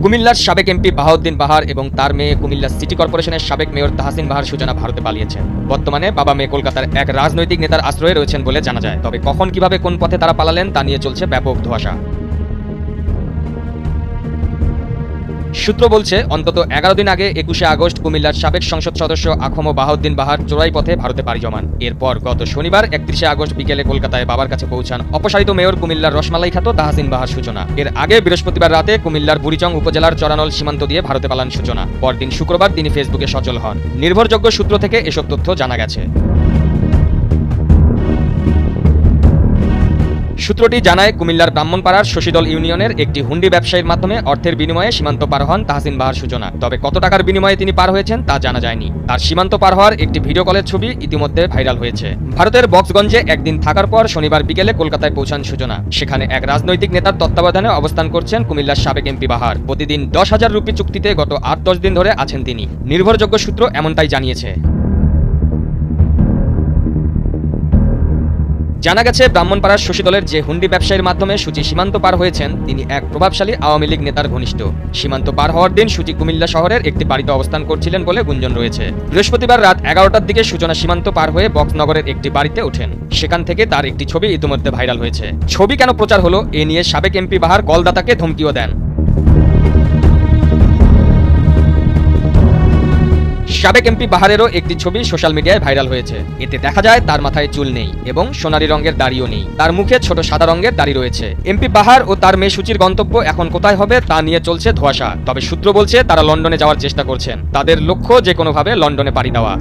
কুমিল্লার সাবেক এমপি বাহাউদ্দিন বাহার এবং তার মেয়ে কুমিল্লা সিটি কর্পোরেশনের সাবেক মেয়র তাহসিন বাহার সুজানা ভারতে পালিয়েছেন। বর্তমানে বাবা মেয়ে কলকাতার এক রাজনৈতিক নেতার আশ্রয়ে রয়েছেন বলে জানা যায়। তবে কখন কিভাবে কোন পথে তারা পালালেন তা নিয়ে চলছে ব্যাপক ধোঁয়াশা। সূত্র বলছে, অন্তত 11 দিন আগে 21শে আগস্ট কুমিল্লার সাবেক সংসদ সদস্য আখম বাহাউদ্দিন বাহার চোরাই পথে ভারতে পাড়ি জমান। এরপর গত শনিবার 31শে আগস্ট বিকেলে কলকাতায় বাবার কাছে পৌঁছান অপসারিত মেয়র কুমিল্লার রসমালাই খ্যাত তাহসিন বাহার সূচনা। এর আগে বৃহস্পতিবার রাতে কুমিল্লার বুড়িচং উপজেলার চরানল সীমান্ত দিয়ে ভারতে পালান সূচনা। পরদিন শুক্রবার তিনি ফেসবুকে সচল হন। নির্ভরযোগ্য সূত্র থেকে এসব তথ্য জানা গেছে। সূত্রটি জানায়, কুমিল্লার ব্রাহ্মণপাড়ার শশীদল ইউনিয়নের একটি হুন্ডি ব্যবসায়ীর মাধ্যমে অর্থের বিনিময়ে সীমান্ত পার হন তাহসিন বাহার সূচনা। তবে কত টাকার বিনিময়ে তিনি পার হয়েছেন তা জানা যায়নি। তার সীমান্ত পার হওয়ার একটি ভিডিও কলের ছবি ইতিমধ্যে ভাইরাল হয়েছে। ভারতের বক্সগঞ্জে একদিন থাকার পর শনিবার বিকেলে কলকাতায় পৌঁছান সূচনা। সেখানে এক রাজনৈতিক নেতার তত্ত্বাবধানে অবস্থান করছেন কুমিল্লার সাবেক এমপি বাহার। প্রতিদিন 10,000 রুপি চুক্তিতে গত 8-10 দিন ধরে আছেন তিনি। নির্ভরযোগ্য সূত্র এমনটাই জানিয়েছে। জানা গেছে, ব্রাহ্মণপাড়ার শশীদলের যে হুন্ডি ব্যবসায়ীর মাধ্যমে সূচি সীমান্ত পার হয়েছেন তিনি এক প্রভাবশালী আওয়ামী লীগ নেতার ঘনিষ্ঠ। সীমান্ত পার হওয়ার দিন সূচি কুমিল্লা শহরের একটি বাড়িতে অবস্থান করছিলেন বলে গুঞ্জন রয়েছে। বৃহস্পতিবার রাত 11টার দিকে সূচনা সীমান্ত পার হয়ে বক্সনগরের একটি বাড়িতে ওঠেন। সেখান থেকে তার একটি ছবি ইতিমধ্যে ভাইরাল হয়েছে। ছবি কেন প্রচার হলো এ নিয়ে সাবেক এমপি বাহার কলদাতাকে ধমকিও দেন। সাবেক এমপি বাহারেরও একটি ছবি সোশ্যাল মিডিয়ায় ভাইরাল হয়েছে। এতে দেখা যায় তার মাথায় চুল নেই এবং সোনালী রঙের দাড়িও নেই। তার মুখে ছোট সাদা রঙের দাড়ি রয়েছে। এমপি বাহার ও তার মেয়ে সূচির গন্তব্য এখন কোথায় হবে তা নিয়ে চলছে ধোঁয়াশা। তবে সূত্র বলছে তারা লন্ডনে যাওয়ার চেষ্টা করছেন। তাদের লক্ষ্য যে কোনোভাবে লন্ডনে পাড়ি দেওয়া।